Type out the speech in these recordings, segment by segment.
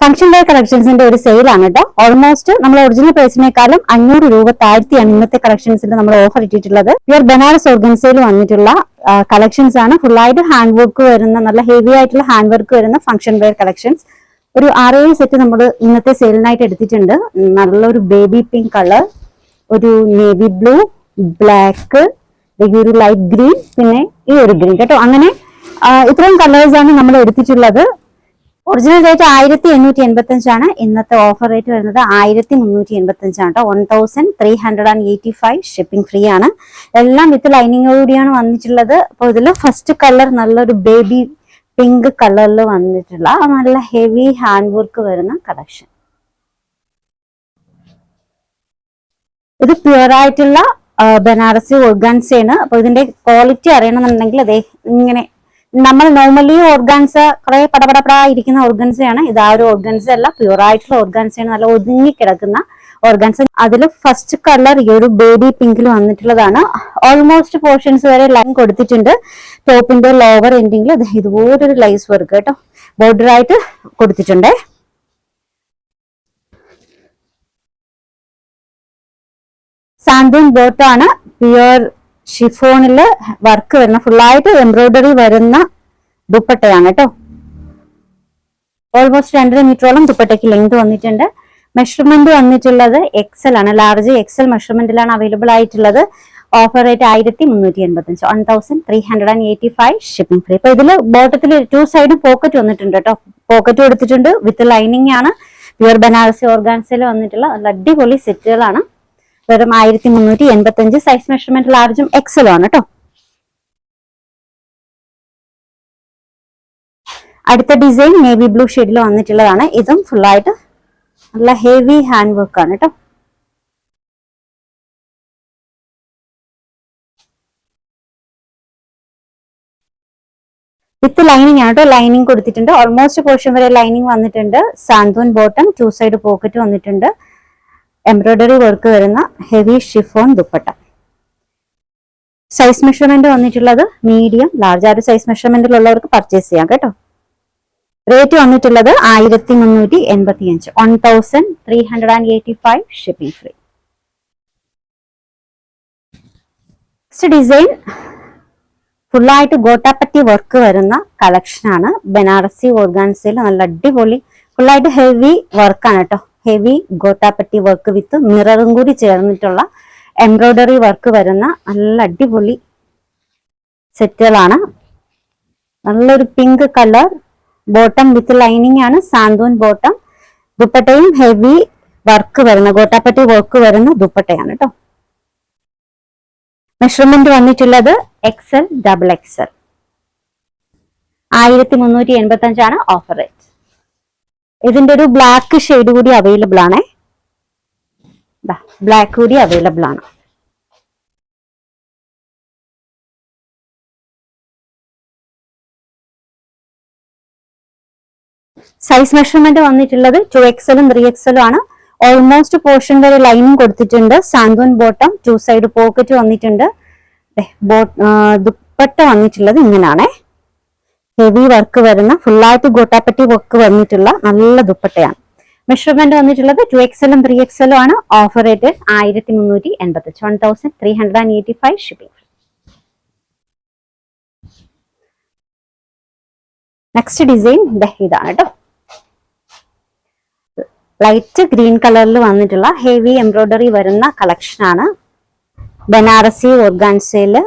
Function wear കളക്ഷൻസിന്റെ ഒരു സെയിലാണ് കേട്ടോ. Almost നമ്മൾ ഒറിജിനൽ പ്രൈസിനേക്കാളും 500 രൂപ താഴ്ത്തിയാണ് ഇന്നത്തെ കളക്ഷൻസിന്റെ നമ്മൾ ഓഫർ ഇട്ടിട്ടുള്ളത്. പ്യുർ ബനാറസ് ഓർഗൻസയിൽ വന്നിട്ടുള്ള കളക്ഷൻസ് ആണ്. ഫുള്ളായിട്ട് ഹാൻഡ് വർക്ക് വരുന്ന നല്ല ഹെവി ആയിട്ടുള്ള ഹാൻഡ് വർക്ക് വരുന്ന ഫംഗ്ഷൻ വെയർ കളക്ഷൻസ്. ഒരു 6-7 സെറ്റ് നമ്മൾ ഇന്നത്തെ സെയിലിനായിട്ട് എടുത്തിട്ടുണ്ട്. നല്ലൊരു ബേബി പിങ്ക് കളർ, ഒരു നേവി ബ്ലൂ, ബ്ലാക്ക്, ഒരു ലൈറ്റ് ഗ്രീൻ, പിന്നെ ഈ ഒരു ഗ്രീൻ കേട്ടോ. അങ്ങനെ ഇത്രയും കളേഴ്സ് ആണ് നമ്മൾ എടുത്തിട്ടുള്ളത്. ഒറിജിനൽ റേറ്റ് 1885 ആണ്. ഇന്നത്തെ ഓഫർ റേറ്റ് വരുന്നത് 1385 ആണ് കേട്ടോ. 1385 ഷിപ്പിംഗ് ഫ്രീ ആണ്. എല്ലാം വിത്ത് ലൈനിങ്ങോടുകൂടിയാണ് വന്നിട്ടുള്ളത്. അപ്പോൾ ഇതിൽ ഫസ്റ്റ് കളർ നല്ലൊരു ബേബി പിങ്ക് കളറിൽ വന്നിട്ടുള്ള നല്ല ഹെവി ഹാൻഡ് വർക്ക് വരുന്ന കളക്ഷൻ. ഇത് പ്യുവർ ആയിട്ടുള്ള ബനാറസി ഓർഗാൻസയാണ്. അപ്പൊ ഇതിന്റെ ക്വാളിറ്റി അറിയണമെന്നുണ്ടെങ്കിൽ അതെ ഇങ്ങനെ നമ്മൾ നോർമലി ഓർഗാൻസ കുറെ പടപടപട ഇരിക്കുന്ന ഓർഗൻസയാണ്. ഇത് ആ ഒരു ഓർഗൻസ അല്ല, പ്യുവർ ആയിട്ടുള്ള ഓർഗാൻസയാണ്. നല്ല ഒതുങ്ങി കിടക്കുന്ന ഓർഗൻസ. അതിൽ ഫസ്റ്റ് കളർ ഈ ഒരു ബേബി പിങ്കിൽ വന്നിട്ടുള്ളതാണ്. ഓൾമോസ്റ്റ് പോർഷൻസ് വരെ ലൈൻ കൊടുത്തിട്ടുണ്ട്. ടോപ്പിന്റെ ലോവർ എൻഡിങ്ങിൽ ഇതുപോലൊരു ലൈസ് വർക്ക് കേട്ടോ ബോർഡർ ആയിട്ട് കൊടുത്തിട്ടുണ്ട്. സാൻഡൂൺ ബോട്ടാണ്. പ്യുവർ ഷിഫോണില് വർക്ക് വരുന്ന ഫുള്ളായിട്ട് എംബ്രോയിഡറി വരുന്ന ദുപ്പട്ടയാണ് കേട്ടോ. ഓൾമോസ്റ്റ് 2.5 മീറ്ററോളം ദുപ്പട്ടയ്ക്ക് ലെങ്ത് വന്നിട്ടുണ്ട്. മെഷർമെന്റ് വന്നിട്ടുള്ളത് എക്സൽ ആണ്. ലാർജ് എക്സൽ മെഷർമെന്റിലാണ് അവൈലബിൾ ആയിട്ടുള്ളത്. Offer rate 1385, 1385 shipping free. ഇപ്പൊ ഇതില് ബോട്ടത്തിൽ 2 സൈഡും പോക്കറ്റ് വന്നിട്ടുണ്ട് കേട്ടോ. പോക്കറ്റ് കൊടുത്തിട്ടുണ്ട്. വിത്ത് ലൈനിങ് ആണ്. പ്യുവർ ബനാറസി ഓർഗാൻസയിൽ വന്നിട്ടുള്ള നല്ല അടിപൊളി സെറ്റുകളാണ്. വെറും 1385. സൈസ് മെഷർമെന്റ് ലാർജും എക്സലും ആണ് കേട്ടോ. അടുത്ത ഡിസൈൻ നേവി ബ്ലൂ ഷെയ്ഡിൽ വന്നിട്ടുള്ളതാണ്. ഇതും ഫുള്ളായിട്ട് നല്ല ഹെവി ഹാൻഡ് വർക്ക് ആണ് കേട്ടോ. വിത്ത് ലൈനിങ് ആണ് കേട്ടോ. ലൈനിങ് കൊടുത്തിട്ടുണ്ട്. ഓൾമോസ്റ്റ് പോർഷൻ വരെ ലൈനിങ് വന്നിട്ടുണ്ട്. സാന്തൂൻ ബോട്ടം, 2 സൈഡ് പോക്കറ്റ് വന്നിട്ടുണ്ട്. എംബ്രോയിഡറി വർക്ക് വരുന്ന heavy chiffon dupatta. Size measurement വന്നിട്ടുള്ളത് മീഡിയം ലാർജ്. ആ ഒരു സൈസ് മെഷർമെന്റിലുള്ളവർക്ക് പർച്ചേസ് ചെയ്യാം കേട്ടോ. റേറ്റ് വന്നിട്ടുള്ളത് 1385, 1385 ഷിപ്പിംഗ് ഫ്രീ. നെക്സ്റ്റ് ഡിസൈൻ ഫുള്ളായിട്ട് ഗോട്ടാപ്പറ്റി വർക്ക് വരുന്ന കളക്ഷൻ ആണ്. ബനാറസി ഓർഗാൻസയിൽ നല്ല അടിപൊളി ഫുള്ളായിട്ട് ഹെവി വർക്കാണ് കേട്ടോ. ഹെവി ഗോട്ടാപ്പറ്റി വർക്ക് വിത്ത് മിററും കൂടി ചേർന്നിട്ടുള്ള എംബ്രോയിഡറി വർക്ക് വരുന്ന നല്ല അടിപൊളി സെറ്റുകളാണ്. നല്ലൊരു pink colour bottom with lining ആണ്. സാന്തൂൻ ബോട്ടം. ദുപ്പട്ടയും ഹെവി വർക്ക് വരുന്ന ഗോട്ടാപ്പറ്റി വർക്ക് വരുന്ന ദുപ്പട്ടയാണ് കേട്ടോ. മെഷർമെന്റ് വന്നിട്ടുള്ളത് എക്സൽ, ഡബിൾ എക്സൽ. 1385 ആണ് ഓഫർ റേറ്റ്. ഇതിന്റെ ഒരു ബ്ലാക്ക് ഷെയ്ഡ് കൂടി അവൈലബിൾ ആണ്. ബ്ലാക്ക് കൂടി അവൈലബിൾ ആണ്. സൈസ് മെഷർമെന്റ് വന്നിട്ടുള്ളത് 2XL, 3XL ആണ്. ഓൾമോസ്റ്റ് പോർഷൻ വരെ ലൈനിങ് കൊടുത്തിട്ടുണ്ട്. സാന്തൂൻ ബോട്ടം, 2 സൈഡ് പോക്കറ്റ് വന്നിട്ടുണ്ട്. ദുപ്പട്ട വന്നിട്ടുള്ളത് ഇങ്ങനെയാണ്. ഹെവി വർക്ക് വരുന്ന ഫുള്ളായിട്ട് ഗോട്ടാപ്പറ്റി വർക്ക് വന്നിട്ടുള്ള നല്ല ദുപ്പട്ടയാണ്. മെഷർമെന്റ് വന്നിട്ടുള്ളത് 2XL, 3XL ആണ്. Offer rate 1385, 1385 shipping. Next design ഇതാണ് കേട്ടോ. ലൈറ്റ് ഗ്രീൻ കളറിൽ വന്നിട്ടുള്ള ഹെവി എംബ്രോയിഡറി വരുന്ന കളക്ഷൻ ആണ്. ബനാറസി ഓർഗാൻസയില്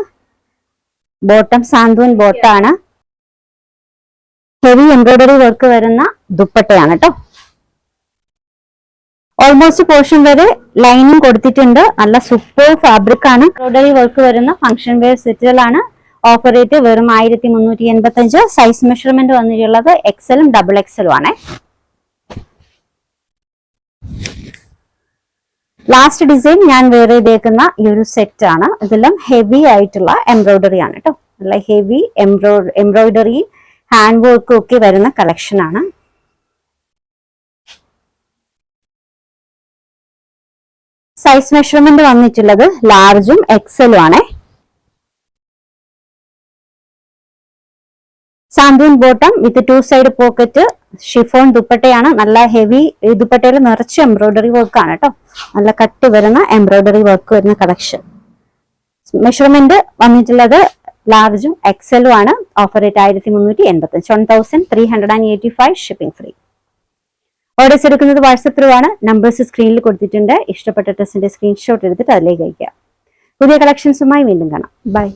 ബോട്ടം സാന്തൂൻ ബോട്ടാണ്. ഹെവി എംബ്രോയിഡറി വർക്ക് വരുന്ന ദുപ്പട്ടയാണ് കേട്ടോ. ഓൾമോസ്റ്റ് പോർഷൻ വരെ ലൈനിങ് കൊടുത്തിട്ടുണ്ട്. നല്ല സൂപ്പർ ഫാബ്രിക് ആണ്. എംബ്രോയിഡറി വർക്ക് വരുന്ന ഫംഗ്ഷൻ വെയർ സെറ്റുകളാണ്. ഓഫർ റേറ്റ് വെറും 1385. സൈസ് മെഷർമെന്റ് വന്നിട്ടുള്ളത് എക്സലും ഡബിൾ എക്സലും ആണ്. ലാസ്റ്റ് ഡിസൈൻ ഞാൻ വേറെ ചെയ്തേക്കുന്ന ഈ ഒരു സെറ്റ് ആണ്. ഇതെല്ലാം ഹെവി ആയിട്ടുള്ള എംബ്രോയിഡറി ആണ് കേട്ടോ. നല്ല ഹെവി എംബ്രോയിഡറി ഹാൻഡ് വർക്ക് ഒക്കെ വരുന്ന കളക്ഷൻ ആണ്. സൈസ് മെഷർമെന്റ് വന്നിട്ടുള്ളത് ലാർജും എക്സലും ആണ്. സാന്തൂൻ bottom with 2 side pocket, chiffon ദുപ്പട്ടയാണ്. നല്ല ഹെവി ദുപ്പട്ടയിൽ നിറച്ച് എംബ്രോയിഡറി വർക്ക് ആണ് കേട്ടോ. നല്ല കട്ട് വരുന്ന എംബ്രോയിഡറി വർക്ക് വരുന്ന കളക്ഷൻ. മെഷർമെന്റ് വന്നിട്ടുള്ളത് ലാർജും എക്സലും ആണ്. Offer rate 1385, 1385 shipping free. Orders എടുക്കുന്നത് വാട്സപ്പ് ത്രൂ ആണ്. നമ്പേഴ്സ് സ്ക്രീനിൽ കൊടുത്തിട്ടുണ്ട്. ഇഷ്ടപ്പെട്ട ഡ്രസ്സിന്റെ സ്ക്രീൻഷോട്ട് എടുത്തിട്ട് അതിലേക്ക് അയക്കുക. പുതിയ കളക്ഷൻസുമായി വീണ്ടും കാണാം. ബൈ.